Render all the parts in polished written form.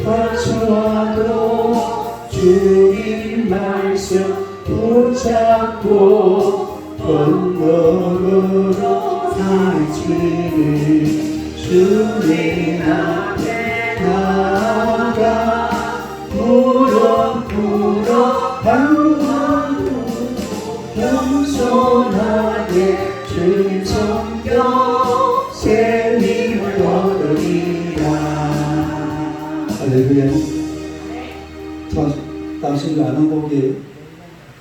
거쳐와도 주님 말씀 붙잡고 건너로 살지는 주님 앞에 나아가 무릎 꿇어 방문하고 겸손하게 주님 성경 새 힘을 얻으리라. 할렐루야. 당신이 아는 곡이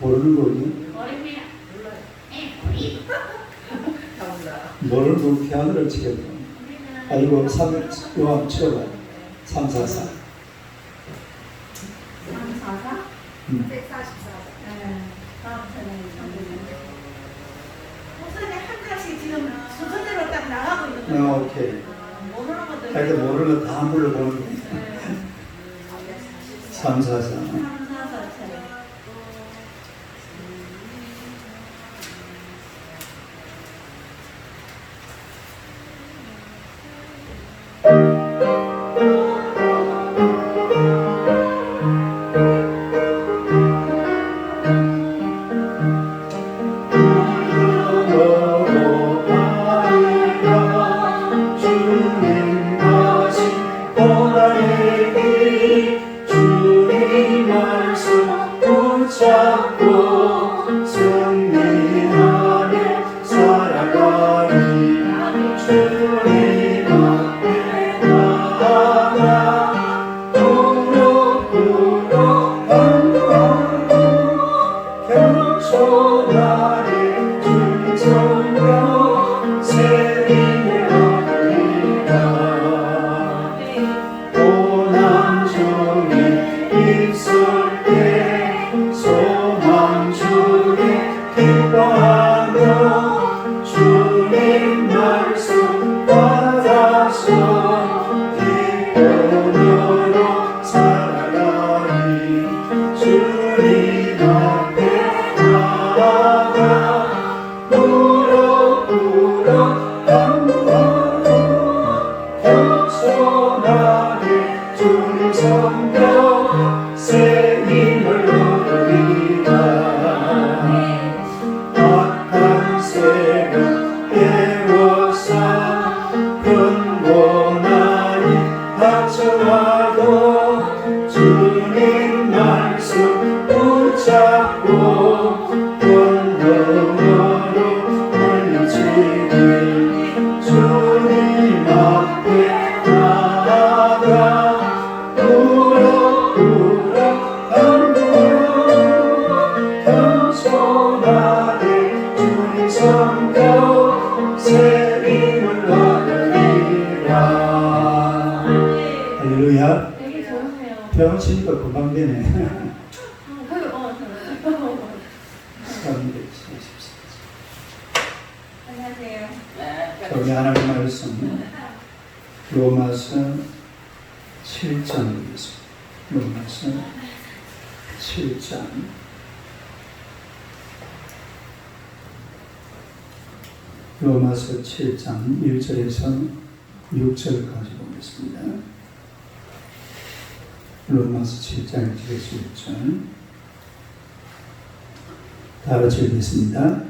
모르는 곡이? 모르는 피아노를 치겠다. 아이고, 요한 치워봐. 344. 344? 144. 목사님 한 가지 지금 순서대로 딱 나가고 있는 거예요. 오케이. 모르는 것들. 하여튼 모르는 거 다 불러보는 거야. 344. 344. 병원 치니까 금방 되네. 안녕하세요. 우리 하나님 말씀 로마서 7장입니다. 로마서 7장 로마서 7장 1절에서 6절까지 보겠습니다. 로마서 7장 1절에서 6절 다 같이 읽겠습니다.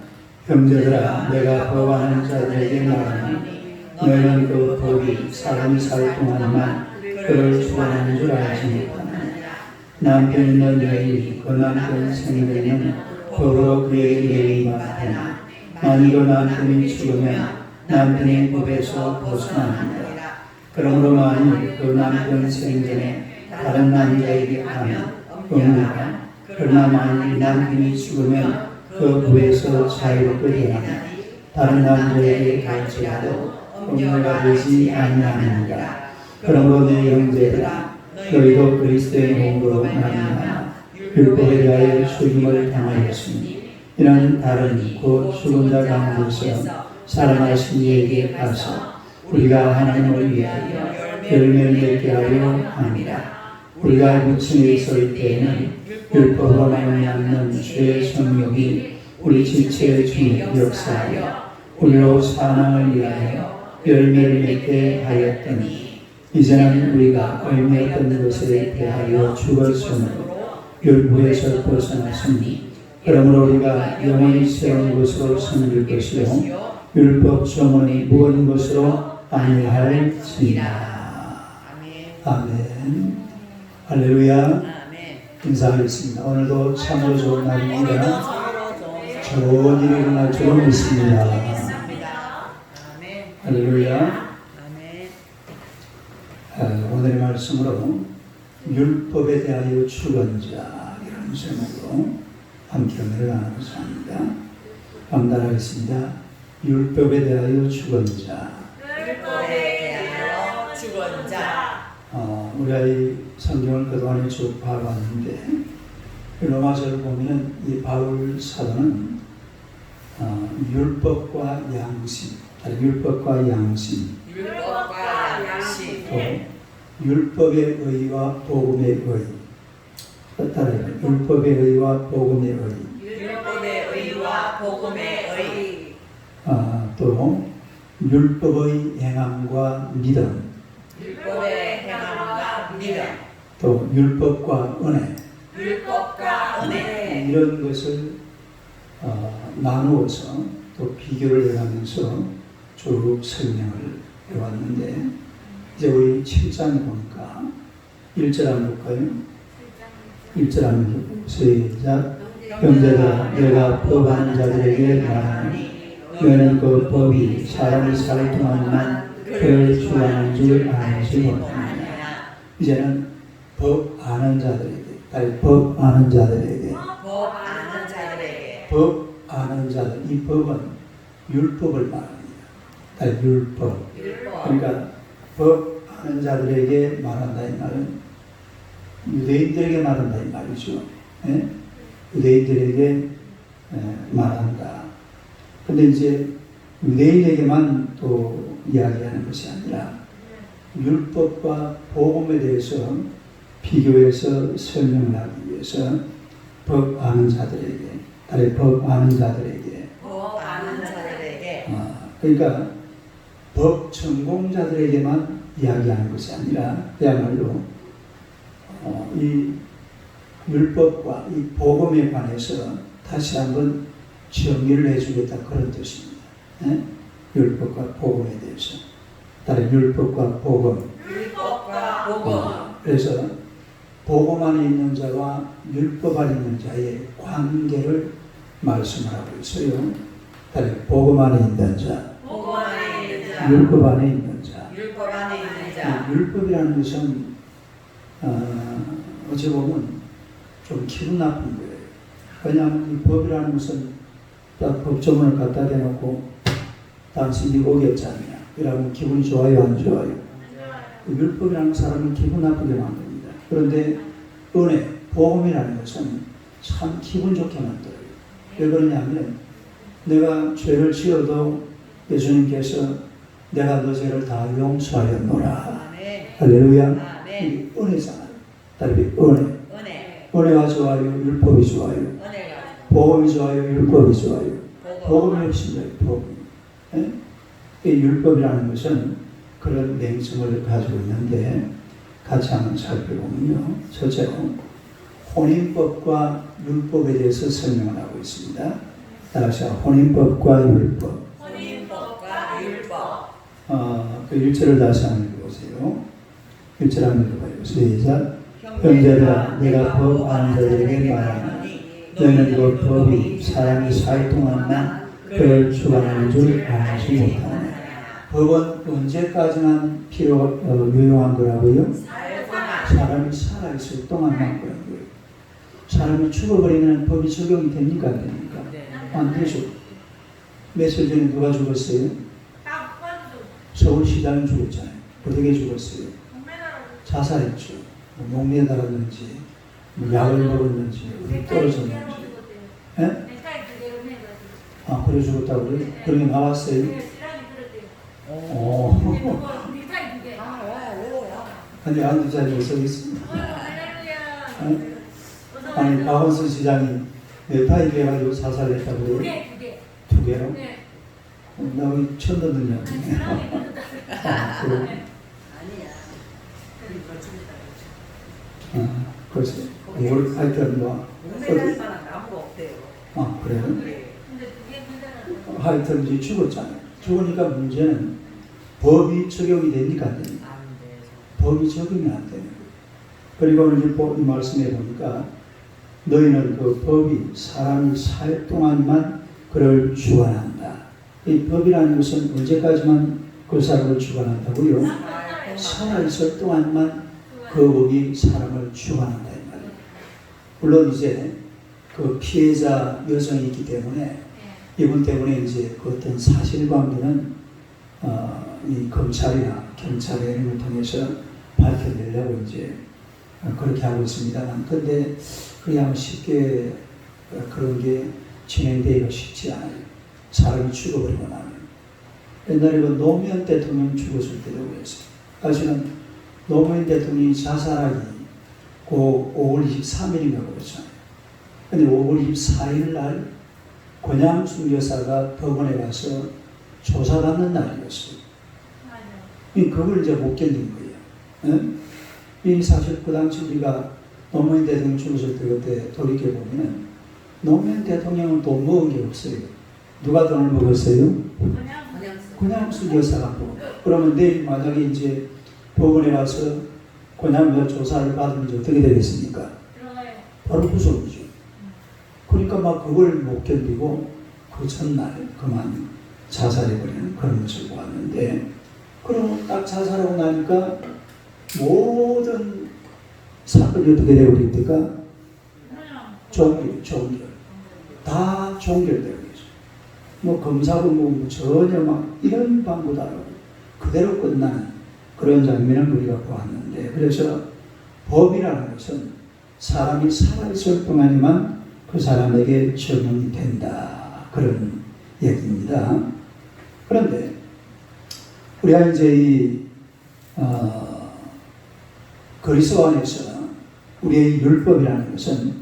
형제들아, 내가 법하는 자들에게 말하니 너희는 그 법이 사람이 살 동안만 그를 주관하는 줄 알지 못하느냐. 남편 있는 여인이 그 남편 생명에는 법으로 그에게 예의가 되나 만일 그 남편이 죽으면 남편의 법에서 벗어나느니라. 그러므로 만일 그 남편 생전에 다른 남자에게 하면 음녀가 그러나 만일 남편이 죽으면 그 법에서 자유롭게 되나니 다른 남자에게 갈지라도 음녀가 되지 아니하느니라. 그러므로 내 형제들아, 너희도 그리스도의 몸으로 말미암아 율법에 대하여 죽임을 당하였으니 이는 다른 곧 죽은 자 가운데서 살아나신 이에게 가서 우리가 하나님을 위하여 열매를 맺게 하려 함이라. 우리가 묻힌 서 있을 때에는 율법으로 말미암는 죄의 성욕이 우리 지체 중에 역사하여 우리로 사망을 위하여 열매를 맺게 하였더니 이제는 우리가 의미 없던 것에 대하여 죽었으므로 율법에서 벗어났으니 그러므로 우리가 영원히 세운 것으로 섬길 것이요 율법 조문이 무언 것으로 아니할지니라. 아멘. 할렐루야. 인사하겠습니다. 오늘도 참으로 좋은 날입니다. 좋은 일이 일어날 줄 믿습니다. 할렐루야. 오늘의 말씀으로 율법에 대하여 죽은 자 이런 제목으로 함께 은혜를 나누고자 합니다. 감단하겠습니다. 율법에 대하여 죽은 자. 율법에 대하여 죽은 자. 우리가 이 성경을 그동안에 쭉 봐봤는데 로마서를 보면 이 바울 사도는 율법과 양심, 율법과 양심, 또 율법의 의와 복음의 의, 따라요. 율법의 의와 복음의 의, 율법의 의와 복음의 의, 또 율법의 행함과 믿음, 율법의 행함과 믿음, 또 율법과 은혜, 율법과 은혜, 이런 것을 나누어서 또 비교를 해가면서 쭉 설명을 해왔는데 이제 우리 7장에 보니까 1절 한번 볼까요? 1절 한번 시작. 형제들아 내가 법하는 자들에게 말하니 너희는 그 법이 사람이 살 동안만 그를 주하는 줄 알지 못하느냐. 이제는 법 아는 자들에게, 법 아는 자들에게, 법 아는 자들에게, 법 아는 자들, 이 법은 율법을 말합니다. 율법. 그러니까 법 아는 자들에게 말한다 이 말은 유대인들에게 말한다 이 말이죠. 예? 유대인들에게 말한다. 근데 이제 유대인에게만 또 이야기하는 것이 아니라 율법과 복음에 대해서 비교해서 설명을 하기 위해서 법 아는 자들에게, 법 아는 자들에게, 법 아는 자들에게, 그러니까 법 전공자들에게만 이야기하는 것이 아니라 그야말로 이 율법과 이 복음에 관해서 다시 한번 정리를 해주겠다 그런 뜻입니다. 예? 율법과 복음에 대해서. 다른 율법과 복음. 율법과 복음. 그래서 복음 안에 있는 자와 율법 안에 있는 자의 관계를 말씀을 하고 있어요. 다른 복음 안에 있는 자, 복음 안에 있는 자, 율법 안에 있는 자. 율법 안에 있는 자. 율법이라는 것은 어찌 보면 좀 기분 나쁜 거예요. 왜냐하면 이 법이라는 것은 딱 법조문을 갖다 대놓고 당신이 오겠잖냐. 이러면 기분이 좋아요, 안 좋아요? 율법이라는 사람은 기분 나쁘게 만듭니다. 그런데 은혜, 복음이라는 것은 참 기분 좋게 만들어요. 왜 그러냐면 내가 죄를 지어도 예수님께서 내가 너 죄를 다 용서하였노라. 할렐루야. 이게 은혜잖아요. 다르게 은혜. 은혜가 좋아요, 율법이 좋아요. 복음이 좋아요, 율법이 좋아요. 복음이 없습니다. 복음. 예? 이 율법이라는 것은 그런 내용성을 가지고 있는데 같이 한번 살펴보면요. 첫째로 혼인법과 율법에 대해서 설명을 하고 있습니다. 따라서 혼인법과 율법. 혼인법과 율법. 그 1절을 다시 한번 읽어보세요. 1절 한번 읽어봐요. 시작. 형제들아 내가 법 아는 자들에게 말하니 너희는 그 법이 사람이 살 동안만 그를 주관하는 줄 알지 못하느냐. 법은 언제까지만 유용한 거라고요? 사람이 살아있을 동안만 그런 거예요. 사람이 죽어버리면 법이 적용이 됩니까? 안 됩니까? 안 되죠. 며칠 전에 누가 죽었어요? 서울시장이 죽었잖아요. 어떻게 죽었어요? 자살했죠. 목매에 달았는지, 약을 먹었는지, 떨어졌는지. 예? 그래 죽었다고 그래요? 그런 게 나왔어요? 근데 안두 자리에 서 있습니다. 아니, 박원순 시장이 뇌파이 돼가지고 자살했다고요? 두 개로? 나 처음 듣는 이야기. 글쎄, 뭘 하여튼 뭐, 목매달 만한 나무가 없대요. 그래요? 네. 근데 그게 문제는 하여튼 이제 죽었잖아요. 죽으니까 문제는 법이 적용이 됩니까? 안 됩니까? 안 돼서. 법이 적용이 안 되는 거예요. 그리고 이제 이 말씀해 보니까 너희는 그 법이 사람이 살 동안만 그를 주관한다. 이 법이라는 것은 언제까지만 그 사람을 주관한다고요? 살아있을 동안만 그 법이 사람을 주관한다 이 말이에요. 물론 이제 그 피해자 여성이 있기 때문에 이분 때문에 이제 그 어떤 사실관계는 이 검찰이나 경찰 이런 걸 통해서 밝혀내려고 이제 그렇게 하고 있습니다만, 근데 그냥 쉽게 그런 게 진행되기가 쉽지 않아요. 사람이 죽어버리고 나면. 옛날에 그 노무현 대통령 죽었을 때도 그랬어요. 사실은 노무현 대통령이 자살하기 그 5월 23일인가 그렇잖아요. 근데 5월 24일 날 권양숙 여사가 법원에 가서 조사받는 날이었어요. 그걸 이제 못 견딘 거예요. 이 사실 그 당시 우리가 노무현 대통령 죽었을 때 그때 돌이켜보면 노무현 대통령은 돈 먹은 게 없어요. 누가 돈을 먹었어요? 권양숙 여사가 먹었어요. 그러면 내일 만약에 이제 법원에 가서 권양숙 조사를 받으면 이제 어떻게 되겠습니까? 바로 구속이죠. 그러니까 막 그걸 못 견디고 그 전날 그만 자살해버리는 그런 것을 보았는데, 그러고 딱 자살하고 나니까 모든 사건이 어떻게 되어버립니까? 종결. 다 종결되고 있어요. 뭐 검사도 뭐 전혀 막 이런 방법도 안 하고 그대로 끝나는 그런 장면을 우리가 보았는데, 그래서 법이라는 것은 사람이 살아있을 동안에만 그 사람에게 적용이 된다. 그런 얘기입니다. 그런데 우리가 이제 이 그리스도 안에서 우리의 율법이라는 것은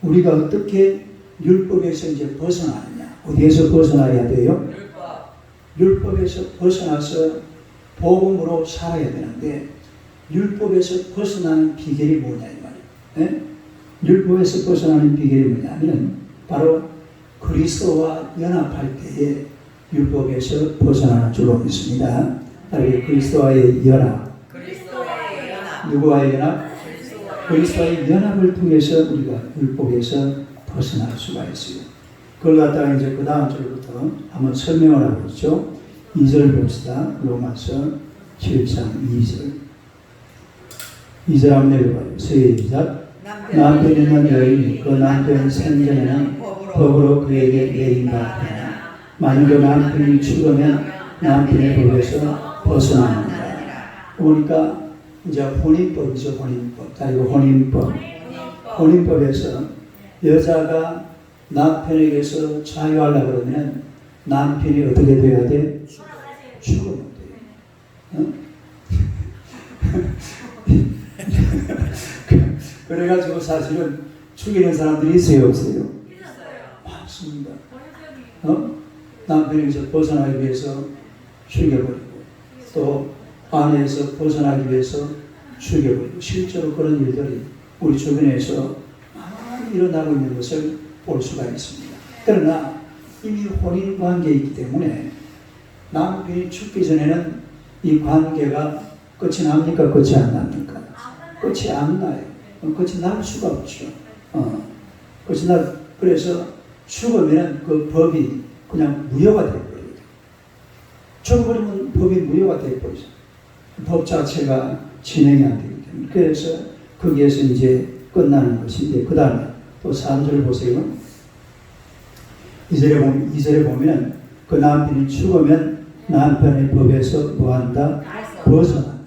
우리가 어떻게 율법에서 이제 벗어나느냐, 어디에서 벗어나야 돼요? 율법에서 벗어나서 복음으로 살아야 되는데, 율법에서 벗어나는 비결이 뭐냐 이 말이에요. 네? 율법에서 벗어나는 비결이 뭐냐면 바로 그리스도와 연합할 때에 율법에서 벗어나는 줄로 믿습니다. 그리스도와의 연합. 누구와의 연합? 그리스도와의 연합을 통해서 우리가 율법에서 벗어날 수가 있어요. 그걸 갖다가 이제 그 다음 절부터 한번 설명을 하고 있죠. 2절 봅시다. 로마서 7장 2절. 2절 한번 내려봐요. 시작. 남편이면 여인이 그 남편 생전에는 법으로 그에게 매인 바 되나, 만일 그 남편이 죽으면 남편의 법에서 벗어납니다. 그러니까 이제 혼인법이죠. 혼인법. 그리고 혼인법에서 여자가 남편에게서 자유하려고 그러면 남편이 어떻게 돼야 돼? 죽으면 돼요. 그래가지고 사실은 죽이는 사람들이 있어요, 없어요? 많습니다. 남편에게서 벗어나기 위해서 죽여버리고, 또 아내에서 벗어나기 위해서 죽여버리고, 실제로 그런 일들이 우리 주변에서 많이 일어나고 있는 것을 볼 수가 있습니다. 그러나 이미 혼인 관계에 있기 때문에 남편이 죽기 전에는 이 관계가 끝이 납니까? 끝이 안 납니까? 끝이 안 나요. 끝이 날 수가 없죠. 끝이 그래서 죽으면 그 법이 그냥 무효가 되어버려요. 죽어버리면 법이 무효가 되어버리죠. 법 자체가 진행이 안 되기 때문에. 그래서 거기에서 이제 끝나는 것인데, 그 다음에 또 3절 보세요. 2절에 보면 그 남편이 죽으면 남편의 법에서 뭐한다? 벗어난다.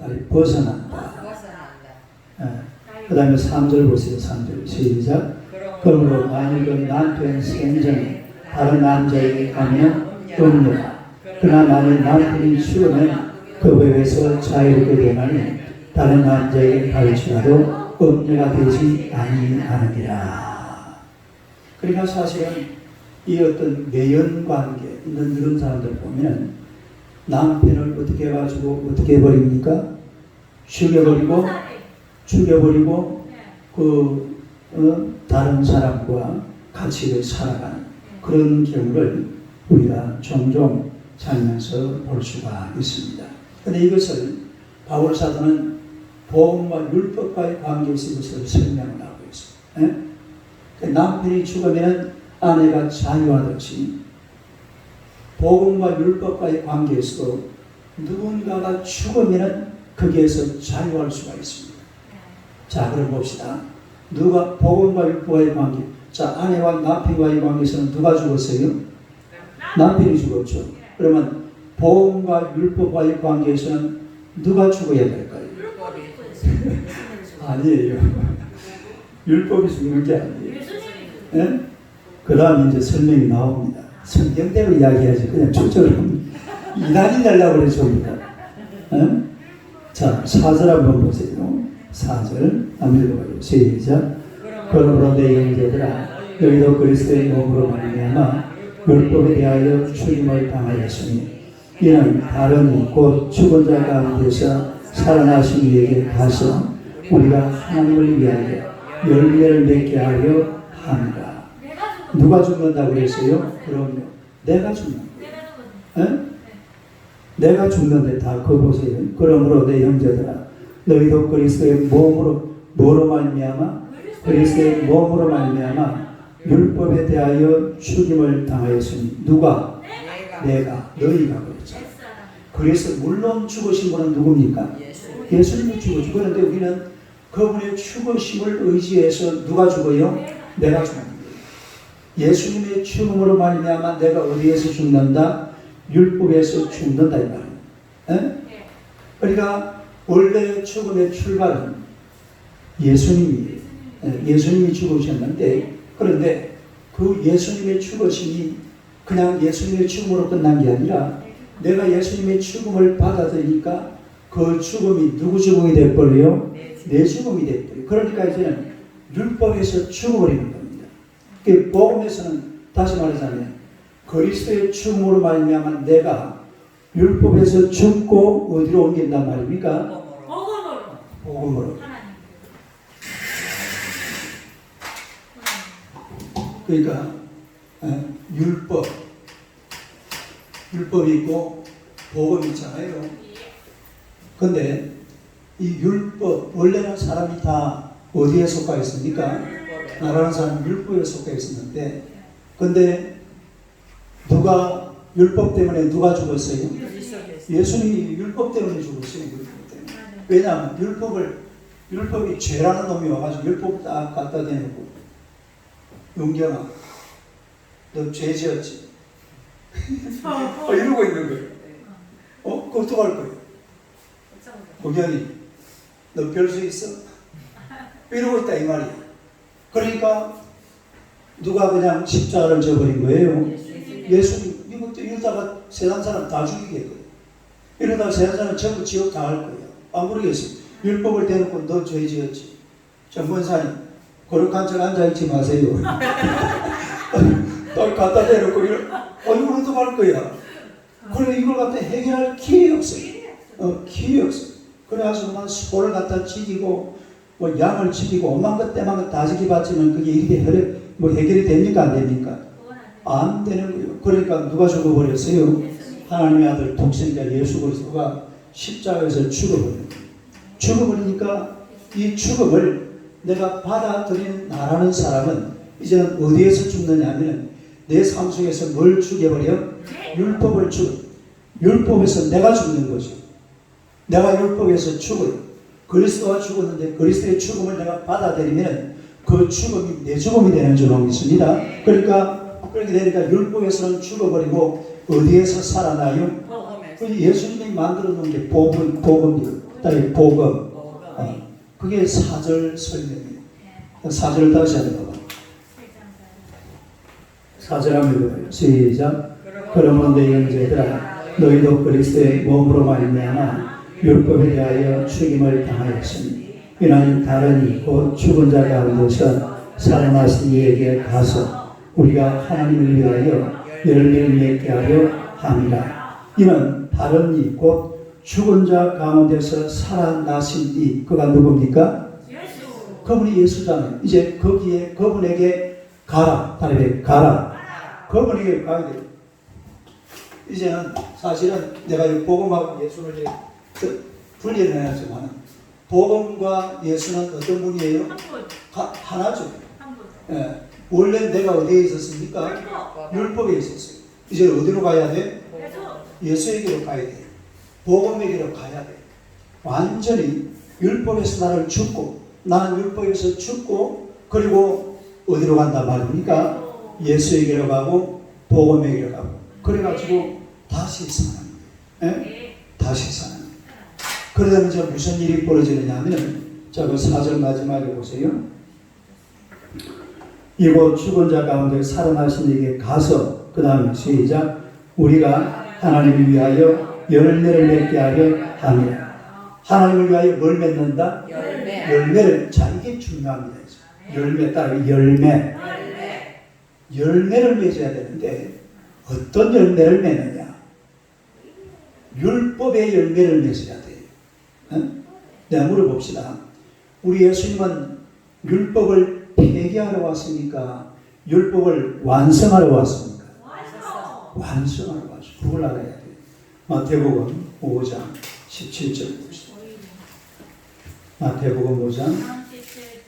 그 다음에 3절 보세요. 3절 시작. 그러므로 만일 그 남편 생전에 다른 남자에게 가면 음녀라. 그러나 만일 남편이 죽으면 그 법에서 자유롭게 되나니 다른 남자에게 갈지라도 음녀가 되지 아니하느니라. 그러니까 사실은 이 어떤 매연관계 있는 이런 사람들 보면 남편을 어떻게 해가지고 어떻게 해버립니까? 죽여버리고 다른 사람과 같이 살아가는 그런 경우를 우리가 종종 살면서 볼 수가 있습니다. 그런데 이것을 바울 사도는 복음과 율법과의 관계에서 이것을 설명을 하고 있어요. 남편이 죽으면 아내가 자유하듯이 복음과 율법과의 관계에서도 누군가가 죽으면 거기에서 자유할 수가 있습니다. 자, 그럼 봅시다. 누가 복음과 율법과의 관계, 자, 아내와 남편과의 관계에서는 누가 죽었어요? 남편이 죽었죠. 그러면 복음과 율법과의 관계에서는 누가 죽어야 될까요? 아니에요. 율법이 죽는 게 아니에요. 네? 그 다음 이제 설명이 나옵니다. 성경대로 이야기하지 그냥 추적을 이단이 되려고 그러죠. 네? 자, 4절 한번 보세요. 4절 한번 읽어봐요. 시작. 그러므로 내 형제들아 너희도 그리스도의 몸으로 말미암아 율법에 대하여 죽임을 당하였으니 이는 다른 곧 죽은 자 가운데서 살아나신 이에게 가서 우리가 하나님을 위하여 열매를 맺게 하려 합니다. 누가 죽는다고 했어요? 그럼요. 내가 죽는다. 내가 죽는데 다 그거 보세요. 그러므로 내 형제들아 너희도 그리스도의 몸으로 뭐로 말미암아 그리스도의 몸으로 말미암아 율법에 대하여 죽임을 당하였으니 누가? 내가 너희가 그랬죠. 그래서 물론 죽으신 분은 누굽니까? 예수님이 죽으시고 그런데 우리는 그분의 죽으심을 의지해서 누가 죽어요? 내가 죽는 거예요. 예수님의 죽음으로 말미암아 내가 어디에서 죽는다? 율법에서 죽는다 이 말이에요. 그러니까 원래 죽음의 출발은 예수님이 죽으셨는데 그런데 그 예수님의 죽으심이 그냥 예수님의 죽음으로 끝난 게 아니라 내가 예수님의 죽음을 받아들이니까 그 죽음이 누구 죽음이 돼버려요? 내 죽음이 돼버려요. 그러니까 이제는 율법에서 죽어버리는 겁니다. 그 복음에서는 다시 말하자면 그리스도의 죽음으로 말미암아 내가 율법에서 죽고 어디로 옮긴단 말입니까? 복음으로. 그러니까 율법이 있고 복음이 있잖아요. 근데 이 율법 원래는 사람이 다 어디에 속해 있습니까? 나라는 사람은 율법에 속해 있었는데 근데 누가 율법 때문에 누가 죽었어요? 예수님이 율법 때문에 죽었어요. 율법 때문에. 왜냐하면 율법이 죄라는 놈이 와가지고 율법 딱 갖다 대놓고 용경아 너 죄 지었지? 이러고 있는 거예요. 그거 어떡할 거예요? 고경이 너 별 수 있어? 이러고 있다 이 말이에요. 그러니까 누가 그냥 십자가를 져버린 거예요. 예수님 이러다가 세상 사람 다 죽이겠거든요. 이러다가 세상 사람 전부 지옥 당할 거예요. 안 그러겠어요. 율법을 대놓고 너 죄 지었지? 정권사님 거룩한 척 앉아있지 마세요. 널 갖다 대놓고 이걸 어떡할 거야. 그래 이걸 갖다 해결할 길이 없어요. 길이 없어요. 그래가지고 막 소를 갖다 지기고 뭐 양을 지기고 엄만 것 때만 것 다 지기봤지만 그게 이렇게 해결이 됩니까 안 됩니까? 안 되는 거예요. 그러니까 누가 죽어버렸어요? 하나님의 아들 독생자 예수 그리스도가 십자가에서 죽어버려요. 죽어버리니까 이 죽음을 내가 받아들이는 나라는 사람은 이제는 어디에서 죽느냐 하면 내 삶 속에서 뭘 죽여버려? 율법을 율법에서 내가 죽는 거죠. 내가 율법에서 죽어요. 그리스도가 죽었는데 그리스도의 죽음을 내가 받아들이면 그 죽음이 내 죽음이 되는 줄로 믿습니다. 그러니까 그렇게 되니까 율법에서는 죽어버리고 어디에서 살아나요? 예수님이 만들어 놓은 게 복음이에요. 그다음에 복음. 그게 4절 설명이에요. 4절 다시 한번 봐봐. 4절 한번 읽어봐요. 시작. 그러면 내 형제들아 너희도 그리스도의 몸으로 말미암아 율법에 대하여 죽임을 당하였으니 이는 다른 곧 죽은 자 가운데서 살아나신 이에게 가서 우리가 하나님을 위하여 열매를 맺게 하려 합니다. 이는 다른 이 곧 죽은 자 가운데서 살아나신 이 그가 누굽니까? 그분이 예수잖아요. 이제 거기에 그분에게 가라. 다른 가라. 그분에게 가야 돼요. 이제는 사실은 내가 이 복음하고 예수를 분리해내야지만 복음과 예수는 어떤 분이에요? 한 분. 하나죠. 한 분. 예. 원래 내가 어디에 있었습니까? 율법에 있었어요. 이제 어디로 가야 돼? 예수에게로 가야 돼. 복음에게로 가야 돼. 완전히 율법에서 나를 죽고 나는 율법에서 죽고 그리고 어디로 간다 말입니까? 예수에게로 가고 복음에게로 가고 그래가지고 다시 사는 거예요. 예? 다시 사는 거예요. 그러다 이제 무슨 일이 벌어지느냐 하면 자, 그 4절 마지막에 보세요. 이곳 죽은 자 가운데 살아나신 이에게 가서 그 다음에 시작 우리가 하나님을 위하여 열매를 맺게 하려 함이라. 하나님을 위하여 뭘 맺는다? 열매를. 자, 이게 중요합니다. 열매 따라 열매. 열매를 맺어야 되는데 어떤 열매를 맺느냐? 율법의 열매를 맺어야 돼요. 응? 내가 물어봅시다. 우리 예수님은 율법을 폐기하러 왔습니까? 율법을 완성하러 왔습니까? 완성하러 왔어요. 그걸 알아야 돼요. 마태복음 5장 17절 봅시다. 마태복음 5장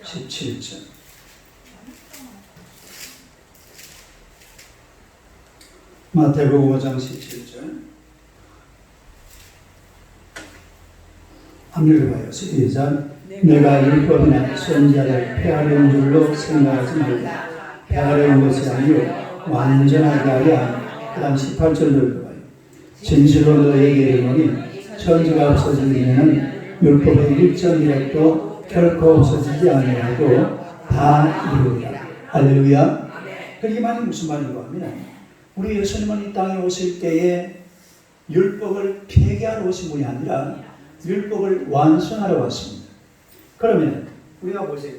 17절. 마태복음 5장 17절. 한번 읽어봐요. 시작. 내가 율법이나 선지자를 폐하려는 줄로 생각하지 말라. 폐하려는 것이 아니요 완전하게 하려 함이라. 그 다음 18절도 읽어봐요. 진실로 너에게 이르노니 천지가 없어지기에는 율법의 일정이라도 결코 없어지지 아니하고 다 이루리라. 할렐루야. 그게 말이 무슨 말인가 하면 우리 예수님은 이 땅에 오실 때에 율법을 폐기하러 오신 분이 아니라 율법을 완성하러 왔습니다. 그러면 우리가 보세요.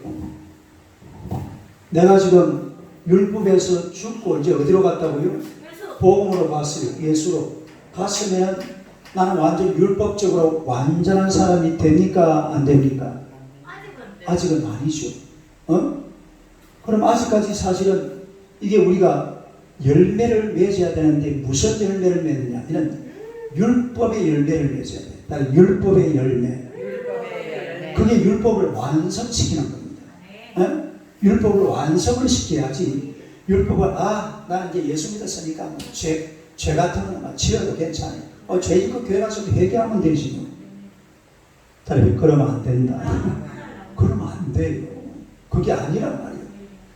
내가 지금 율법에서 죽고 이제 어디로 갔다고요? 복음으로 갔어요. 예수로 갔으면 나는 완전 율법적으로 완전한 사람이 됩니까? 안 됩니까? 아직은 아니죠. 그럼 아직까지 사실은 이게 우리가 열매를 맺어야 되는데 무슨 열매를 맺느냐? 이는 율법의 열매를 맺어야 돼. 율법의 열매. 그게 율법을 완성시키는 겁니다. 율법을 완성을 시켜야지. 율법을 나는 이제 예수 믿었으니까 뭐 죄 같은 거는 지어도 괜찮아요. 죄짓고 교회 가서 회개하면 되지 뭐. 다른 그러면 안 된다. 그러면 안 돼요. 그게 아니란 말이에요.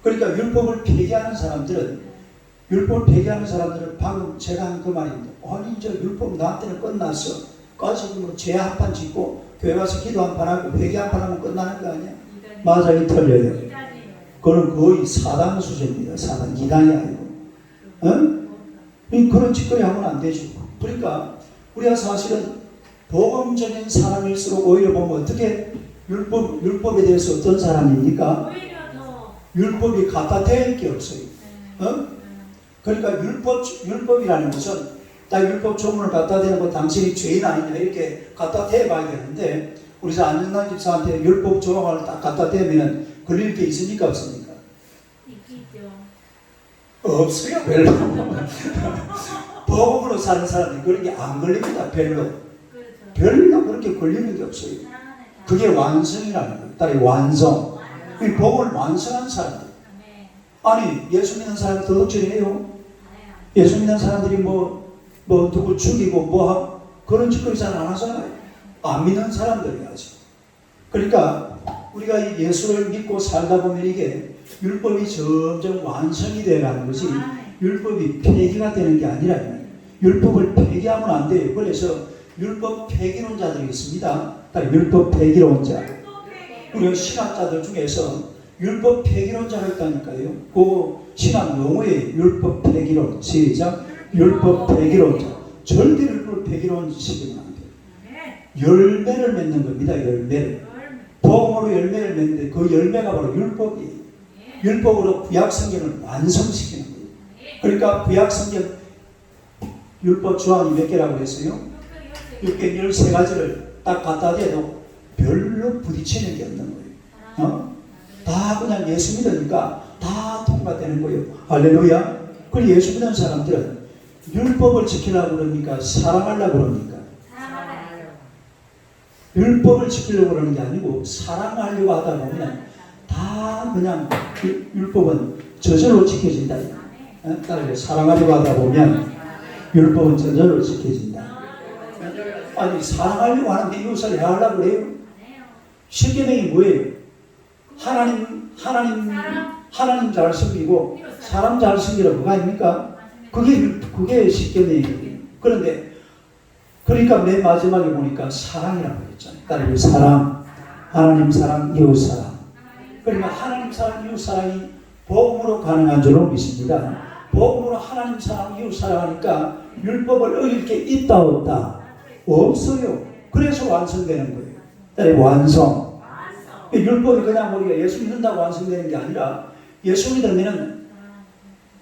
그러니까 율법을 폐기하는 사람들은 방금 제가 한 그 말입니다. 아니 저 율법 나한테는 끝났어. 가서 뭐 죄 한 판 짓고 교회 가서 기도 한 판 하고 회개 한 판 하면 끝나는 거 아니야? 맞아요, 틀려요. 그건 거의 사단 수준입니다. 사단 이단이 아니고. 그런 짓거리 하면 안 되죠. 그러니까 우리가 사실은 복음적인 사람일수록 오히려 보면 어떻게 율법에 대해서 어떤 사람입니까? 율법이 갖다 대할 게 없어요. 그러니까 율법이라는 것은 딱 율법 조문을 갖다 대는 거 당신이 죄인 아니냐 이렇게 갖다 대봐야 되는데 우리 안정남 집사한테 율법 조항을 딱 갖다 대면 걸릴 게 있습니까? 없습니까? 없어요. 별로. 복음으로 사는 사람이 그런 게 안 걸립니다. 별로 그렇게 걸리는 게 없어요. 그게 완성이라는 거예요. 따라 완성. 이 복음을 완성한 사람들. 아니 예수 믿는 사람이 도둑질해요? 예수 믿는 사람들이 뭐 누구 죽이고 그런 짓거리 잘 안 하잖아요. 안 믿는 사람들이 하죠. 그러니까 우리가 이 예수를 믿고 살다 보면 이게 율법이 점점 완성이 되어가는 것이 율법이 폐기가 되는 게 아니라 율법을 폐기하면 안 돼요. 그래서 율법 폐기론자들이 있습니다. 율법 폐기론자. 우리 신학자들 중에서 율법 폐기론자가 있다니까요. 그 신학 용어에 율법 폐기론. 시작. 율법 폐기론자. 절대 율법 폐기론식이면 안 돼요. 열매를 맺는 겁니다. 열매를. 복음으로 열매를 맺는데 그 열매가 바로 율법이에요. 율법으로 구약성경을 완성시키는 거예요. 그러니까 구약성경 율법 조항이 몇 개라고 했어요? 613가지를 딱 갖다 대도 별로 부딪히는 게 없는 거예요. 다 그냥 예수 믿으니까 다 통과되는 거예요. 할렐루야. 그리고 예수 믿는 사람들은 율법을 지키려고 그럽니까? 사랑하려고 그럽니까? 율법을 지키려고 그러는 게 아니고 사랑하려고 하다 보면 다 그냥 율법은 저절로 지켜진다. 따라서 사랑하려고 하다 보면 율법은 저절로 지켜진다. 아니 사랑하려고 하는데 이웃을 해하려고 그래요? 십계명이 뭐예요? 하나님 잘 섬기고 사람 잘 섬기라 뭐가 아닙니까? 그게 십계명이에요. 그런데 그러니까 맨 마지막에 보니까 사랑이라고 했잖아요. 따라서 사랑, 하나님 사랑, 이웃 사랑. 그러니까 하나님 사랑, 이웃 사랑이 복음으로 가능한 줄로 믿습니다. 복음으로 하나님 사랑, 이웃 사랑하니까 율법을 어길 게 있다 없다? 없어요. 그래서 완성되는 거예요. 따라서 완성. 율법이 그냥 우리가 예수 믿는다고 완성되는 게 아니라 예수 믿으면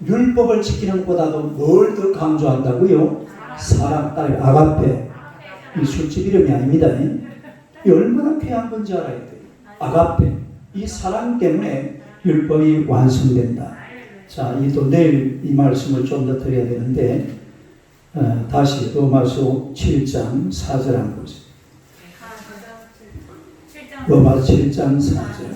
율법을 지키는 것보다도 뭘 더 강조한다고요? 사랑, 따라 아가페. 이 술집 이름이 아닙니다. 이 얼마나 귀한 건지 알아야 돼요. 아가페. 이 사랑 때문에 율법이 완성된다. 자, 또 내일 이 말씀을 좀 더 드려야 되는데 다시 로마서 7장 4절 한번 보세요. 로마서 7장 4절.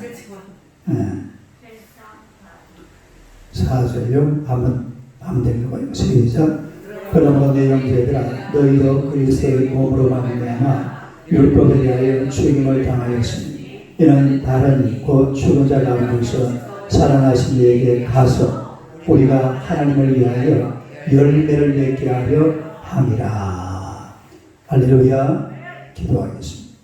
4절요. 한번 되는 거예요. 시작. 그러므로 내 형제들아 너희도 그리스도의 몸으로 말미암아 율법에 대하여 죽임을 당하였으니 이는 다른 곧 죽은 자 가운데서 살아나신 이에게 가서 우리가 하나님을 위하여 열매를 맺게 하려 함이라. 할렐루야. 기도하겠습니다.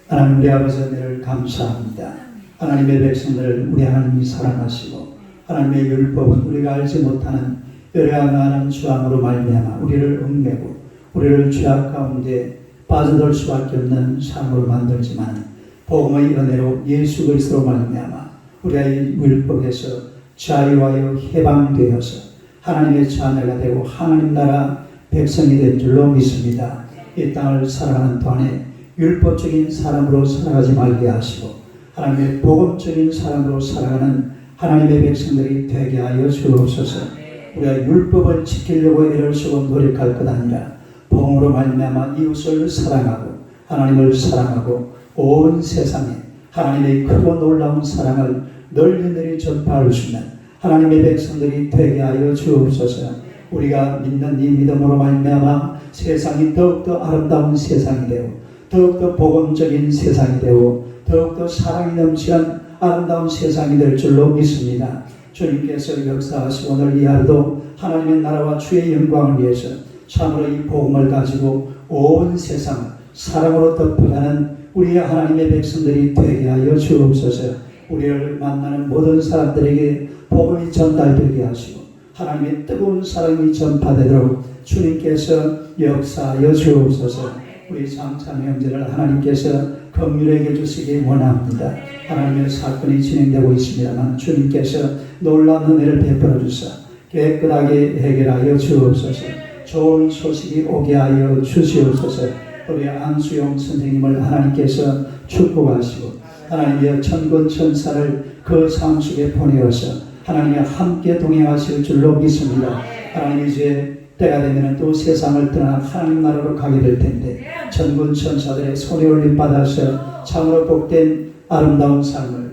하나님 우리 아버지 은혜를 감사합니다. 하나님의 백성들을 우리 하나님이 사랑하시고 하나님의 율법은 우리가 알지 못하는 여러 많은 주함으로 말미암아 우리를 얽매고 우리를 죄악 가운데 빠져들 수밖에 없는 삶으로 만들지만 복음의 은혜로 예수 그리스도로 말미암아 우리가 이 율법에서 자유하여 해방되어서 하나님의 자녀가 되고 하나님 나라 백성이 된 줄로 믿습니다. 이 땅을 살아가는 동안에 율법적인 사람으로 살아가지 말게 하시고 하나님의 복음적인 사람으로 살아가는 하나님의 백성들이 되게 하여 주옵소서. 우리가 율법을 지키려고 애를 쓰고 노력할 것 아니라 복음으로 말미암아 이웃을 사랑하고 하나님을 사랑하고 온 세상에 하나님의 크고 놀라운 사랑을 널리 전파할 수 있는 하나님의 백성들이 되게 하여 주옵소서. 우리가 믿는 이 믿음으로 말미암아 세상이 더욱더 아름다운 세상이 되고 더욱더 복음적인 세상이 되고 더욱더 사랑이 넘치는 아름다운 세상이 될 줄로 믿습니다. 주님께서 역사하시고 오늘 이 하루도 하나님의 나라와 주의 영광을 위해서 참으로 이 복음을 가지고 온 세상을 사랑으로 덮어가는 우리 하나님의 백성들이 되게 하여 주옵소서. 우리를 만나는 모든 사람들에게 복음이 전달되게 하시고 하나님의 뜨거운 사랑이 전파되도록 주님께서 역사하여 주옵소서. 우리 장찬 형제를 하나님께서 긍휼하게 주시기 원합니다. 하나님의 사건이 진행되고 있습니다만 주님께서 놀라운 은혜를 베풀어 주사 깨끗하게 해결하여 주옵소서. 좋은 소식이 오게 하여 주시옵소서. 우리 안수용 선생님을 하나님께서 축복하시고 하나님의 천군 천사를 그 삶 속에 보내어서 하나님이 함께 동행하실 줄로 믿습니다. 하나님 이제 때가 되면 또 세상을 떠나 하나님 나라로 가게 될 텐데 천군 천사들의 손에 올림 받아서 참으로 복된 아름다운 삶을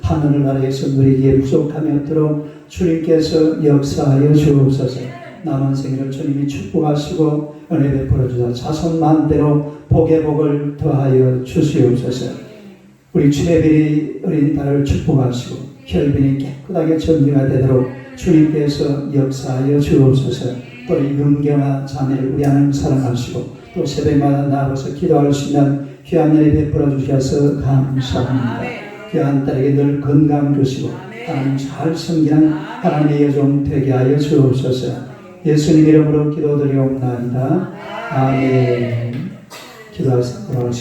하늘 나라에서 누리기에 부족함이 없도록 주님께서 역사하여 주옵소서. 남은 생일을 주님이 축복하시고 은혜 베풀어 주사 자손 만대로 복의 복을 더하여 주시옵소서. 우리 최별이 어린 딸을 축복하시고 혈변이 깨끗하게 정리가 되도록 주님께서 역사하여 주옵소서. 또 윤경아 자매를 우리 하나님 사랑하시고 또 새벽마다 나와서 기도할 수 있는 귀한 은혜 베풀어 주셔서 감사합니다. 귀한 딸에게 늘 건강 주시고 하나님 잘 섬기는 하나님의 여종 되게 하여 주옵소서. 예수님 이름으로 기도드리옵나이다. 아멘. 기도하시기 바랍니다.